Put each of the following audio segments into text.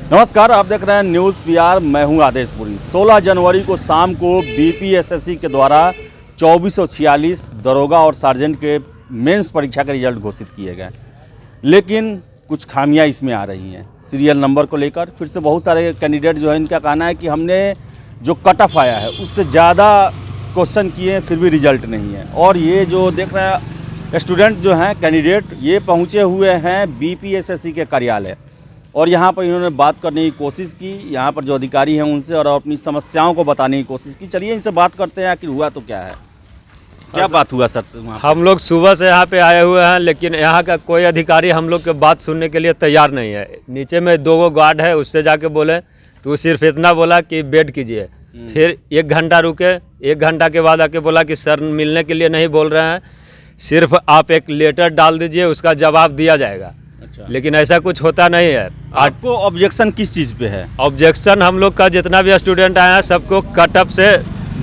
नमस्कार, आप देख रहे हैं न्यूज़ पीआर। मैं हूं आदेशपुरी। 16 जनवरी को शाम को बीपीएसएससी के द्वारा 2446 दरोगा और सार्जेंट के मेंस परीक्षा के रिजल्ट घोषित किए गए, लेकिन कुछ खामियां इसमें आ रही हैं। सीरियल नंबर को लेकर फिर से बहुत सारे कैंडिडेट जो है, इनका कहना है कि हमने जो कट ऑफ आया है उससे ज़्यादा क्वेश्चन किए, फिर भी रिजल्ट नहीं है। और ये जो देख रहे हैं स्टूडेंट जो हैं कैंडिडेट, ये पहुँचे हुए हैं बीपीएसएससी के कार्यालय और यहाँ पर इन्होंने बात करने की कोशिश की, यहाँ पर जो अधिकारी हैं उनसे, और अपनी समस्याओं को बताने की कोशिश की। चलिए इनसे बात करते हैं आखिर हुआ तो क्या है, क्या बात हुआ सर से? हम लोग सुबह से यहाँ पे आए हुए हैं, लेकिन यहाँ का कोई अधिकारी हम लोग के बात सुनने के लिए तैयार नहीं है। नीचे में 2 गार्ड है, उससे जाके बोले तो सिर्फ इतना बोला कि वेट कीजिए। फिर 1 घंटा रुके, 1 घंटा के बाद आके बोला कि सर मिलने के लिए नहीं बोल रहे हैं, सिर्फ आप एक लेटर डाल दीजिए, उसका जवाब दिया जाएगा। लेकिन ऐसा कुछ होता नहीं है। आपको ऑब्जेक्शन किस चीज़ पे है? ऑब्जेक्शन हम लोग का जितना भी स्टूडेंट आया है सबको कटअप से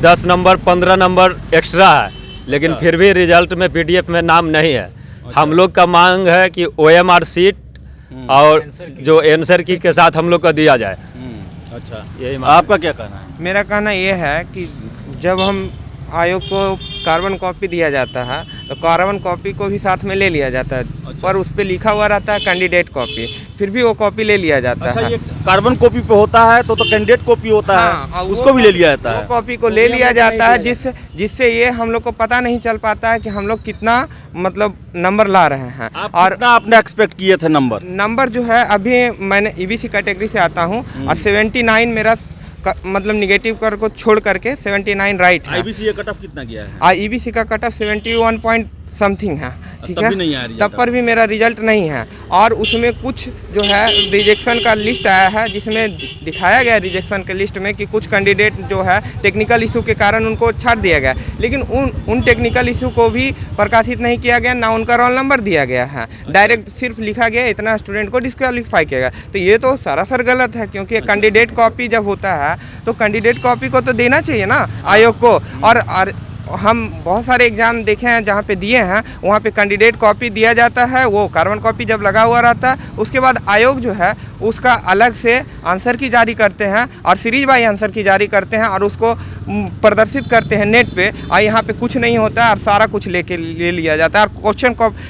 10 नंबर 15 नंबर एक्स्ट्रा है, लेकिन फिर भी रिजल्ट में पीडीएफ में नाम नहीं है। हम लोग का मांग है कि ओएमआर सीट और जो आंसर की के साथ हम लोग का दिया जाए। अच्छा, यही आपका क्या कहना है? मेरा कहना ये है कि जब हम आयोग को कार्बन कॉपी दिया जाता है तो कार्बन कॉपी को भी साथ में ले लिया जाता है। पर उस पर लिखा हुआ रहता है कैंडिडेट कॉपी, फिर भी वो कॉपी ले लिया जाता है। ये कार्बन कॉपी पे होता है तो कैंडिडेट कॉपी होता है, उसको भी ले लिया जाता है। वो कॉपी को ले लिया जाता है जिससे ये हम लोग को पता नहीं चल पाता है कि हम लोग कितना मतलब नंबर ला रहे हैं। और कितना आपने एक्सपेक्ट किए थे नंबर जो है, अभी मैंने ईबीसी कैटेगरी से आता हूँ और 79 मेरा मतलब निगेटिव कर को छोड़ करके 79 राइट है। आईबीसी कट ऑफ कितना गया है? ईबीसी का कट ऑफ 71 पॉइंट समथिंग है, ठीक है। नहीं तब पर भी मेरा रिजल्ट नहीं है। और उसमें कुछ जो है रिजेक्शन का लिस्ट आया है, जिसमें दिखाया गया रिजेक्शन के लिस्ट में कि कुछ कैंडिडेट जो है टेक्निकल इशू के कारण उनको छाट दिया गया, लेकिन उन टेक्निकल इशू को भी प्रकाशित नहीं किया गया, ना उनका रोल नंबर दिया गया है। डायरेक्ट सिर्फ लिखा गया इतना स्टूडेंट को डिस्क्वालीफाई किया गया। तो ये तो सरासर गलत है, क्योंकि कैंडिडेट कॉपी जब होता है तो कैंडिडेट कॉपी को तो देना चाहिए ना आयोग को। और हम बहुत सारे एग्जाम देखे हैं जहाँ पे दिए हैं, वहाँ पे कैंडिडेट कॉपी दिया जाता है, वो कार्बन कॉपी जब लगा हुआ रहता है, उसके बाद आयोग जो है उसका अलग से आंसर की जारी करते हैं और सीरीज बाई आंसर की जारी करते हैं और उसको प्रदर्शित करते हैं नेट पे। और यहाँ पे कुछ नहीं होता है और सारा कुछ ले लिया जाता है और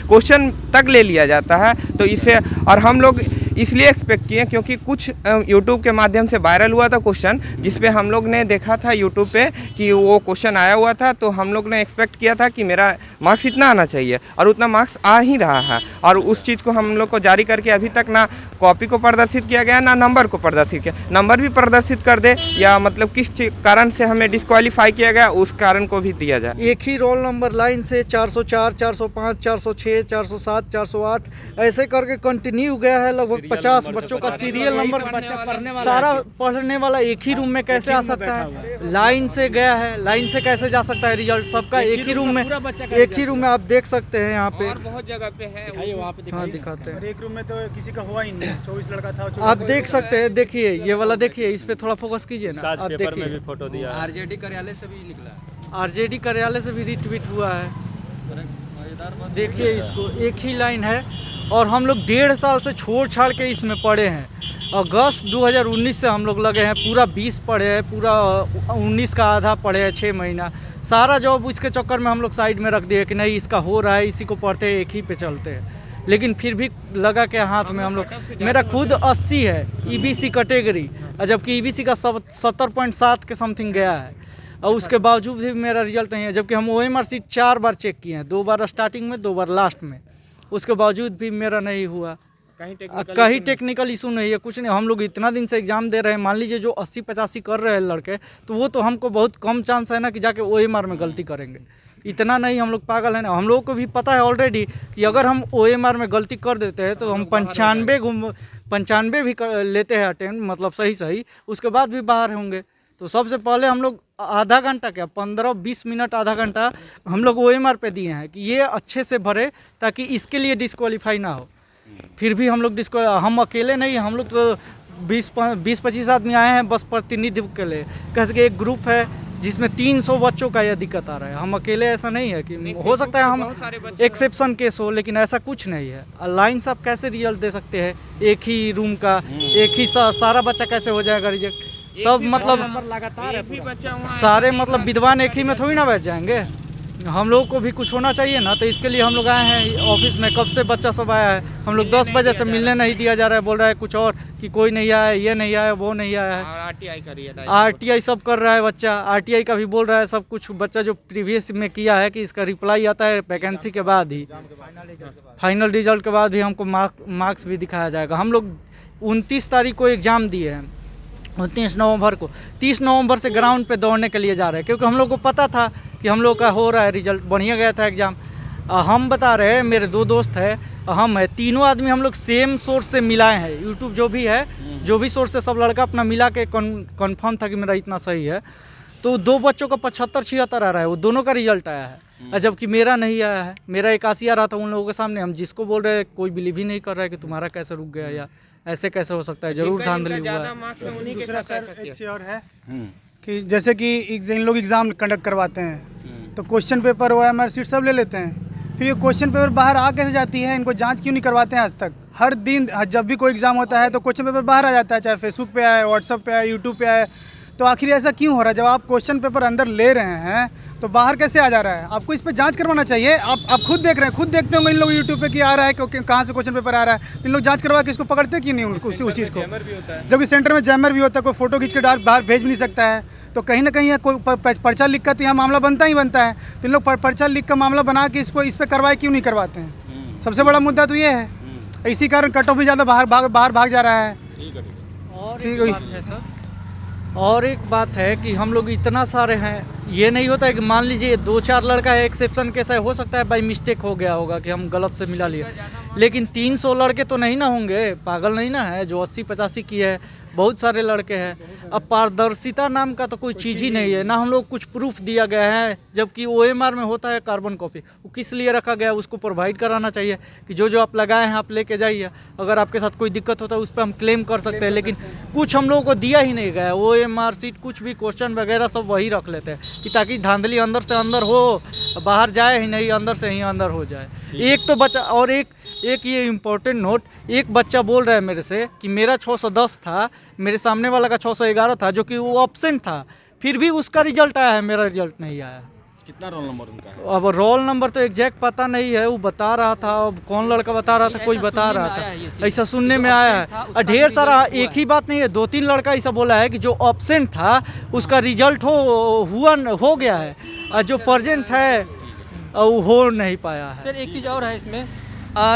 क्वेश्चन तक ले लिया जाता है। तो इससे और हम लोग इसलिए एक्सपेक्ट किए क्योंकि कुछ यूट्यूब के माध्यम से वायरल हुआ था क्वेश्चन, जिसपे हम लोग ने देखा था यूट्यूब पे कि वो क्वेश्चन आया हुआ था। तो हम लोग ने एक्सपेक्ट किया था कि मेरा मार्क्स इतना आना चाहिए और उतना मार्क्स आ ही रहा है। और उस चीज़ को हम लोग को जारी करके अभी तक ना कॉपी को प्रदर्शित किया गया, ना नंबर को प्रदर्शित किया। नंबर भी प्रदर्शित कर दे या मतलब किस कारण से हमें डिस्क्वालीफाई किया गया उस कारण को भी दिया जाए। एक ही रोल नंबर लाइन से 404, 405, 406, 407, 408 ऐसे करके कंटिन्यू गया है। लगभग 50 बच्चों का सीरियल नंबर सारा पढ़ने वाला एक ही रूम में कैसे आ सकता है? लाइन से गया है, लाइन से कैसे जा सकता है? रिजल्ट सबका एक ही रूम में आप देख सकते हैं। यहाँ पे बहुत जगह पे है, हाँ दिखाते हैं। एक रूम में तो किसी का हुआ ही नहीं, 24 लड़का था। आप देख सकते हैं, देखिए ये वाला देखिए, इस पे थोड़ा फोकस कीजिए ना। आप देखिए फोटो दिया, आरजेडी कार्यालय से भी निकला, आरजेडी कार्यालय से भी रिट्वीट हुआ है। देखिए इसको, एक ही लाइन है और हम लोग 1.5 साल से छोड़ छाड़ के इसमें पढ़े हैं। अगस्त 2019 से हम लोग लगे हैं, पूरा 20 पढ़े हैं, पूरा 19 का आधा पढ़े हैं, 6 महीना सारा जॉब इसके चक्कर में हम लोग साइड में रख दिए कि नहीं इसका हो रहा है, इसी को पढ़ते हैं, एक ही पे चलते हैं। लेकिन फिर भी लगा के हाथ में हम लोग, मेरा खुद 80 है ईबीसी कैटेगरी, जबकि ईबीसी का 70.7 के समथिंग गया है और उसके बावजूद भी मेरा रिजल्ट नहीं है। जबकि हम ओएमआर सीट 4 बार चेक किए हैं, 2 बार स्टार्टिंग में, 2 बार लास्ट में, उसके बावजूद भी मेरा नहीं हुआ। कहीं टेक्निकल इशू नहीं है, कुछ नहीं। हम लोग इतना दिन से एग्जाम दे रहे हैं, मान लीजिए जो 80-85 कर रहे हैं लड़के, तो वो तो हमको बहुत कम चांस है ना कि जाके ओएमआर में गलती करेंगे। इतना नहीं हम लोग पागल है ना, हम लोगों को भी पता है ऑलरेडी कि अगर हम ओएमआर में गलती कर देते हैं तो हम 95 भी लेते हैं अटेम्प्ट, मतलब सही, उसके बाद भी बाहर होंगे। तो सबसे पहले हम लोग आधा घंटा क्या 15-20 मिनट आधा घंटा हम लोग ओएमआर पे दिए हैं कि ये अच्छे से भरे ताकि इसके लिए डिस्क्वालीफाई ना हो। फिर भी हम लोग हम अकेले नहीं, हम लोग तो 20-25 आदमी आए हैं बस प्रतिनिधित्व के लिए। कैसे कि एक ग्रुप है जिसमें 300 बच्चों का यह दिक्कत आ रहा है। हम अकेले ऐसा नहीं है कि हो सकता है हम एक्सेप्शन केस हो, लेकिन ऐसा कुछ नहीं है। लाइन से आप कैसे रिजल्ट दे सकते हैं? एक ही रूम का एक ही सारा बच्चा कैसे हो जाएगा रिजेक्ट? सब मतलब लगातार सारे मतलब विद्वान एक ही में थोड़ी ना बैठ जाएंगे। हम लोगों को भी कुछ होना चाहिए ना, तो इसके लिए हम लोग आए हैं ऑफिस में। कब से बच्चा सब आया है, हम लोग 10 बजे से मिलने नहीं दिया जा रहा है। बोल रहा है कुछ और कि कोई नहीं आया, ये नहीं आया, वो नहीं आया है। आरटीआई सब कर रहा है बच्चा, आरटीआई का भी बोल रहा है सब कुछ। बच्चा जो प्रीवियस में किया है कि इसका रिप्लाई आता है वैकेंसी के बाद ही, फाइनल रिजल्ट के बाद भी हमको मार्क्स भी दिखाया जाएगा। हम लोग 29 तारीख को एग्ज़ाम दिए हैं, 29 नवंबर को। 30 नवंबर से ग्राउंड पे दौड़ने के लिए जा रहे हैं, क्योंकि हम लोग को पता था कि हम लोग का हो रहा है रिजल्ट, बढ़िया गया था एग्ज़ाम। हम बता रहे हैं, मेरे 2 दोस्त हैं, हम है, तीनों आदमी हम लोग सेम सोर्स से मिलाए हैं। यूट्यूब जो भी है, जो भी सोर्स से सब लड़का अपना मिला के कन्फर्म था कि मेरा इतना सही है। तो 2 बच्चों का 75-76 आ रहा है, वो दोनों का रिजल्ट आया है, जबकि मेरा नहीं आया है। मेरा 81 आ रहा था उन लोगों के सामने। हम जिसको बोल रहे हैं कोई बिलीव ही नहीं कर रहा है कि तुम्हारा कैसे रुक गया, या ऐसे कैसे हो सकता है, जरूर धांधली हुआ है। दूसरा सर एक चीज़ और है कि जैसे कि इन लोग एग्ज़ाम कंडक्ट करवाते हैं, तो क्वेश्चन पेपर OMR शीट सब ले लेते हैं। फिर ये क्वेश्चन पेपर बाहर आ कैसे जाती है, इनको जांच क्यों नहीं करवाते हैं आज तक? हर दिन जब भी कोई एग्ज़ाम होता है तो क्वेश्चन पेपर बाहर आ जाता है, चाहे फेसबुक पे आए, व्हाट्सअप पे आए, यूट्यूब पे आए। तो आखिर ऐसा क्यों हो रहा है? जब आप क्वेश्चन पेपर अंदर ले रहे हैं तो बाहर कैसे आ जा रहा है? आपको इस पे जांच करवाना चाहिए। आप खुद देख रहे हैं, खुद देखते होंगे इन लोग यूट्यूब पे कि आ रहा है, कहाँ से क्वेश्चन पेपर आ रहा है। तो इन लोग जांच करवा के इसको पकड़ते क्यों नहीं उस चीज़ को? जबकि सेंटर में जैमर भी होता है, कोई फोटो खींच के बाहर भेज भी नहीं सकता है। तो कहीं ना कहीं कोई पर्चा लिख कर तो यहाँ मामला बनता ही बनता है। तो इन लोग पर्चा लिख कर मामला बना के इसको इस पर कार्रवाई क्यों नहीं करवाते हैं? सबसे बड़ा मुद्दा तो ये है। इसी कारण कट ऑफ भी ज़्यादा बाहर भाग जा रहा है। और एक बात है कि हम लोग इतना सारे हैं, ये नहीं होता है कि मान लीजिए 2-4 लड़का है एक्सेप्शन कैसा हो सकता है, बाई मिस्टेक हो गया होगा कि हम गलत से मिला लिए, लेकिन 300 लड़के तो नहीं ना होंगे, पागल नहीं ना है जो 80-85 की है। बहुत सारे लड़के हैं। अब पारदर्शिता नाम का तो कोई चीज़ ही नहीं है ना। हम लोग कुछ प्रूफ दिया गया है, जबकि OMR में होता है कार्बन कॉपी। वो किस लिए रखा गया है, उसको प्रोवाइड कराना चाहिए कि जो आप लगाए हैं आप लेके जाइए। अगर आपके साथ कोई दिक्कत होता है उस पर हम क्लेम कर सकते हैं, लेकिन कुछ हम लोगों को दिया ही नहीं गया। OMR शीट कुछ भी क्वेश्चन वगैरह सब वही रख लेते हैं कि ताकि धांधली अंदर से अंदर हो, बाहर जाए ही नहीं, अंदर से ही अंदर हो जाए। एक तो बच्चा, और एक ये इम्पोर्टेंट नोट, एक बच्चा बोल रहा है मेरे से कि मेरा 610 था, मेरे सामने वाला का 611 था, जो कि वो ऑब्सेंट था, फिर भी उसका रिजल्ट आया है, मेरा रिजल्ट नहीं आया। कितना रोल नंबर उनका है? अब रोल नंबर तो एग्जैक्ट पता नहीं है, वो बता रहा था। अब कौन लड़का बता रहा था, कोई बता रहा था, ऐसा सुनने में आया है। और ढेर सारा, एक ही बात नहीं है, 2-3 लड़का ऐसा बोला है कि जो ऑब्सेंट था उसका रिजल्ट हो गया है, और जो प्रेजेंट है वो हो नहीं पाया है। सर एक चीज़ और है इसमें,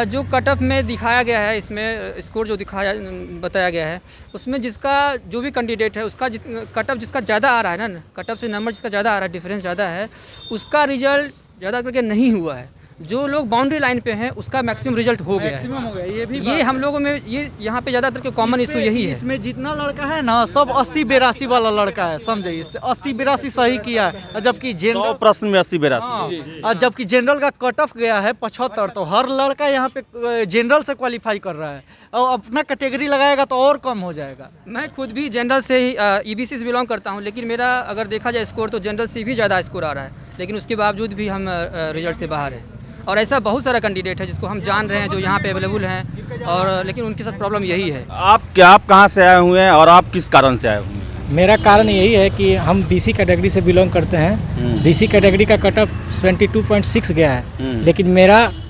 जो कट ऑफ में दिखाया गया है, इसमें स्कोर जो बताया गया है, उसमें जिसका जो भी कैंडिडेट है उसका कट ऑफ जिसका ज़्यादा आ रहा है ना, कट ऑफ से नंबर जिसका ज़्यादा आ रहा है, डिफरेंस ज़्यादा है, उसका रिजल्ट ज़्यादा करके नहीं हुआ है। जो लोग बाउंड्री लाइन पे हैं उसका मैक्सिमम रिजल्ट हो गया है। ये हम लोगों में ये यहाँ पे ज़्यादातर के कॉमन इशू यही है। इसमें जितना लड़का है ना, सब 80-82 वाला लड़का है, समझिए। 80-82 सही किया है, जबकि जनरल प्रश्न में 80-82, और जबकि जनरल का कट ऑफ गया है 75। तो हर लड़का यहाँ पे जनरल से क्वालिफाई कर रहा है, और अपना कैटेगरी लगाएगा तो और कम हो जाएगा। मैं खुद भी जनरल से ही EBC से बिलोंग करता हूँ, लेकिन मेरा अगर देखा जाए स्कोर तो जनरल से भी ज़्यादा स्कोर आ रहा है, लेकिन उसके बावजूद भी हम रिजल्ट से बाहर है। और ऐसा बहुत सारा कैंडिडेट है जिसको हम जान रहे हैं जो यहाँ पे अवेलेबल हैं, और लेकिन उनके साथ प्रॉब्लम यही है। आप कहाँ से आए हुए हैं और आप किस कारण से आए हुए हैं? मेरा कारण यही है कि हम BC कैटेगरी से बिलोंग करते हैं। BC कैटेगरी का कट ऑफ 72.6 गया है, लेकिन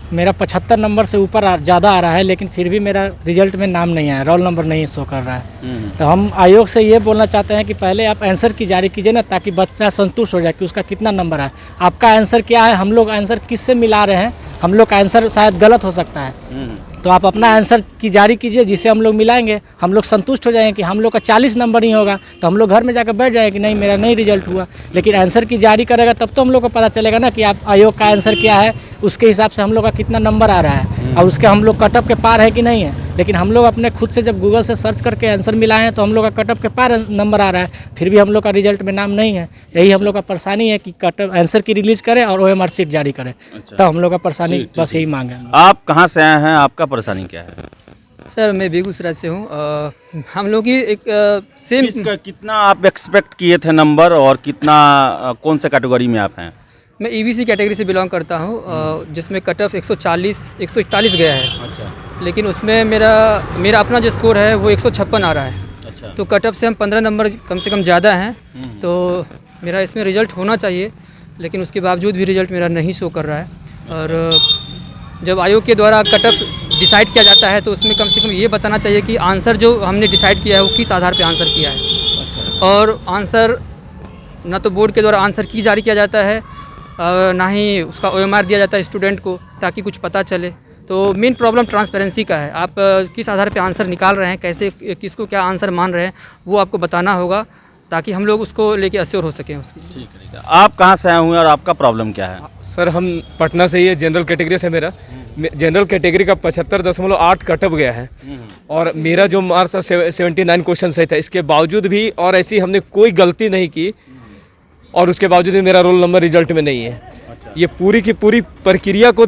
मेरा 75 नंबर से ऊपर ज़्यादा आ रहा है, लेकिन फिर भी मेरा रिजल्ट में नाम नहीं आया, रोल नंबर नहीं शो कर रहा है। तो हम आयोग से ये बोलना चाहते हैं कि पहले आप आंसर की जारी कीजिए ना, ताकि बच्चा संतुष्ट हो जाए कि उसका कितना नंबर है। आपका आंसर क्या है, हम लोग आंसर किससे मिला रहे हैं, हम लोग का आंसर शायद गलत हो सकता है। तो आप अपना आंसर की जारी कीजिए, जिससे हम लोग मिलाएंगे, हम लोग संतुष्ट हो जाएंगे कि हम लोग का 40 नंबर ही होगा, तो हम लोग घर में जाकर बैठ जाएंगे कि नहीं मेरा नहीं रिजल्ट हुआ। लेकिन आंसर की जारी करेगा तब तो हम लोग को पता चलेगा ना कि आप आयोग का आंसर क्या है, उसके हिसाब से हम लोग का कितना नंबर आ रहा है, और उसके हम लोग कट ऑफ के पार है कि नहीं है। लेकिन हम लोग अपने खुद से जब गूगल से सर्च करके आंसर मिलाए हैं तो हम लोग का कट ऑफ के पार नंबर आ रहा है, फिर भी हम लोग का रिजल्ट में नाम नहीं है। यही हम लोग का परेशानी है कि कट ऑफ आंसर की रिलीज करें और OMR शीट जारी करें। तो हम लोग का परेशानी बस यही मांग है। आप कहाँ से आए हैं, आपका परेशानी क्या है? सर मैं बेगूसराय से हूँ। हम लोग की एक सेम कितना आप एक्सपेक्ट किए थे नंबर, और कितना कौन से कैटेगरी में आप हैं? मैं ईबीसी कैटेगरी से बिलोंग करता हूँ, जिसमें कट ऑफ 141 गया है। अच्छा। लेकिन उसमें मेरा अपना जो स्कोर है वो 156 आ रहा है। अच्छा। तो कट ऑफ से हम 15 नंबर कम से कम ज़्यादा हैं। तो मेरा इसमें रिज़ल्ट होना चाहिए, लेकिन उसके बावजूद भी रिज़ल्ट मेरा नहीं शो कर रहा है। और जब आयोग के द्वारा कट ऑफ डिसाइड किया जाता है तो उसमें कम से कम ये बताना चाहिए कि आंसर जो हमने डिसाइड किया है वो किस आधार पे आंसर किया है। और आंसर ना तो बोर्ड के द्वारा आंसर की जारी किया जाता है, ना ही उसका OMR दिया जाता है स्टूडेंट को, ताकि कुछ पता चले। तो मेन प्रॉब्लम ट्रांसपेरेंसी का है। आप किस आधार पे आंसर निकाल रहे हैं, कैसे किसको क्या आंसर मान रहे हैं, वो आपको बताना होगा, ताकि हम लोग उसको लेके अश्योर हो सकें उसकी। ठीक है। आप कहाँ से आए हुए हैं और आपका प्रॉब्लम क्या है? सर हम पटना से ही है, जनरल कैटेगरी से मेरा जनरल कैटेगरी का 75.8 कट ऑफ गया है। और मेरा जो मार्क्स 79 क्वेश्चन सही था, इसके बावजूद भी, और ऐसी हमने कोई गलती नहीं की, और उसके बावजूद भी मेरा रोल नंबर रिजल्ट में नहीं है। ये पूरी की पूरी प्रक्रिया को,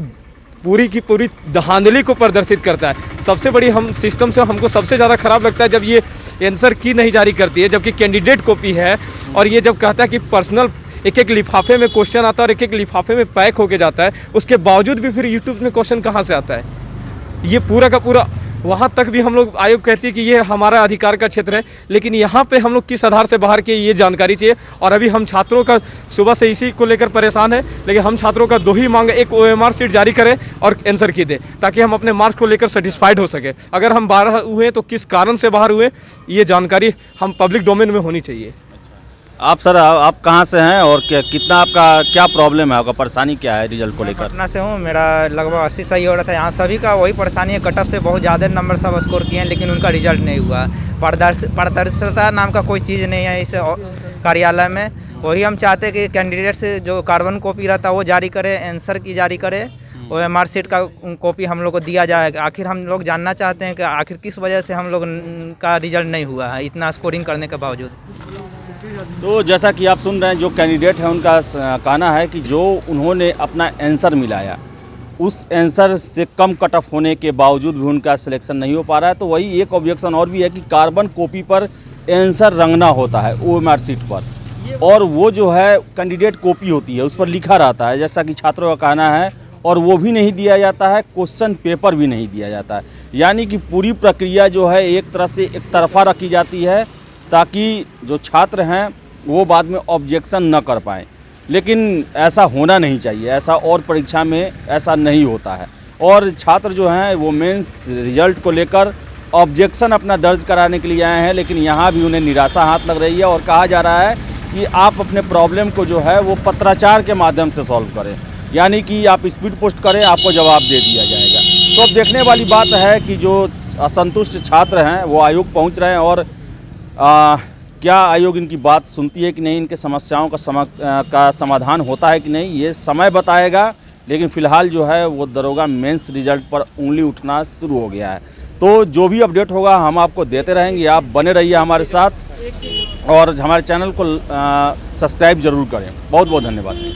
पूरी की पूरी धांधली को प्रदर्शित करता है। सबसे बड़ी हम सिस्टम से हमको सबसे ज़्यादा ख़राब लगता है जब ये आंसर की नहीं जारी करती है, जबकि कैंडिडेट कॉपी है, और ये जब कहता है कि पर्सनल एक एक लिफाफे में क्वेश्चन आता है और एक एक लिफाफे में पैक होके जाता है, उसके बावजूद भी फिर यूट्यूब में क्वेश्चन कहाँ से आता है? ये पूरा का पूरा, वहाँ तक भी हम लोग, आयोग कहती है कि ये हमारा अधिकार का क्षेत्र है, लेकिन यहाँ पे हम लोग किस आधार से बाहर के, ये जानकारी चाहिए। और अभी हम छात्रों का सुबह से इसी को लेकर परेशान है, लेकिन हम छात्रों का 2 ही मांग, एक OMR शीट जारी करें और आंसर की दे, ताकि हम अपने मार्क्स को लेकर सेटिस्फाइड हो सके। अगर हम बाहर हुए तो किस कारण से बाहर हुए, ये जानकारी हम पब्लिक डोमेन में होनी चाहिए। आप सर, आप कहाँ से हैं और कितना आपका क्या प्रॉब्लम है, आपका परेशानी क्या है रिजल्ट को लेकर? पटना से हूँ। मेरा लगभग 80 सही हो रहा था। यहाँ सभी का वही परेशानी है, कट ऑफ से बहुत ज़्यादा नंबर सब स्कोर किए हैं, लेकिन उनका रिजल्ट नहीं हुआ। पारदर्शिता नाम का कोई चीज़ नहीं है इस कार्यालय में। वही हम चाहते हैं कि कैंडिडेट से जो कार्बन कॉपी रहता है वो जारी करे, आंसर की जारी करे, OMR शीट का कॉपी हम लोग को दिया जाए। आखिर हम लोग जानना चाहते हैं कि आखिर किस वजह से हम लोग का रिजल्ट नहीं हुआ है इतना स्कोरिंग करने के बावजूद। तो जैसा कि आप सुन रहे हैं, जो कैंडिडेट है उनका कहना है कि जो उन्होंने अपना आंसर मिलाया, उस आंसर से कम कट ऑफ होने के बावजूद भी उनका सिलेक्शन नहीं हो पा रहा है। तो वही एक ऑब्जेक्शन और भी है कि कार्बन कॉपी पर आंसर रंगना होता है OMR शीट पर, और वो जो है कैंडिडेट कॉपी होती है, उस पर लिखा रहता है, जैसा कि छात्रों का कहना है, और वो भी नहीं दिया जाता है, क्वेश्चन पेपर भी नहीं दिया जाता है। यानी कि पूरी प्रक्रिया जो है एक तरह से एक तरफा रखी जाती है, ताकि जो छात्र हैं वो बाद में ऑब्जेक्शन न कर पाएँ। लेकिन ऐसा होना नहीं चाहिए, ऐसा और परीक्षा में ऐसा नहीं होता है। और छात्र जो हैं वो मेंस रिजल्ट को लेकर ऑब्जेक्शन अपना दर्ज कराने के लिए आए हैं, लेकिन यहाँ भी उन्हें निराशा हाथ लग रही है, और कहा जा रहा है कि आप अपने प्रॉब्लम को जो है वो पत्राचार के माध्यम से सॉल्व करें, यानी कि आप स्पीड पोस्ट करें, आपको जवाब दे दिया जाएगा। तो अब देखने वाली बात है कि जो असंतुष्ट छात्र हैं वो आयोग पहुँच रहे हैं, और क्या आयोग इनकी बात सुनती है कि नहीं, इनके समस्याओं का समाधान होता है कि नहीं, ये समय बताएगा। लेकिन फ़िलहाल जो है वो दरोगा मेंस रिजल्ट पर उंगली उठना शुरू हो गया है। तो जो भी अपडेट होगा हम आपको देते रहेंगे, आप बने रहिए हमारे साथ, और हमारे चैनल को सब्सक्राइब ज़रूर करें। बहुत बहुत धन्यवाद।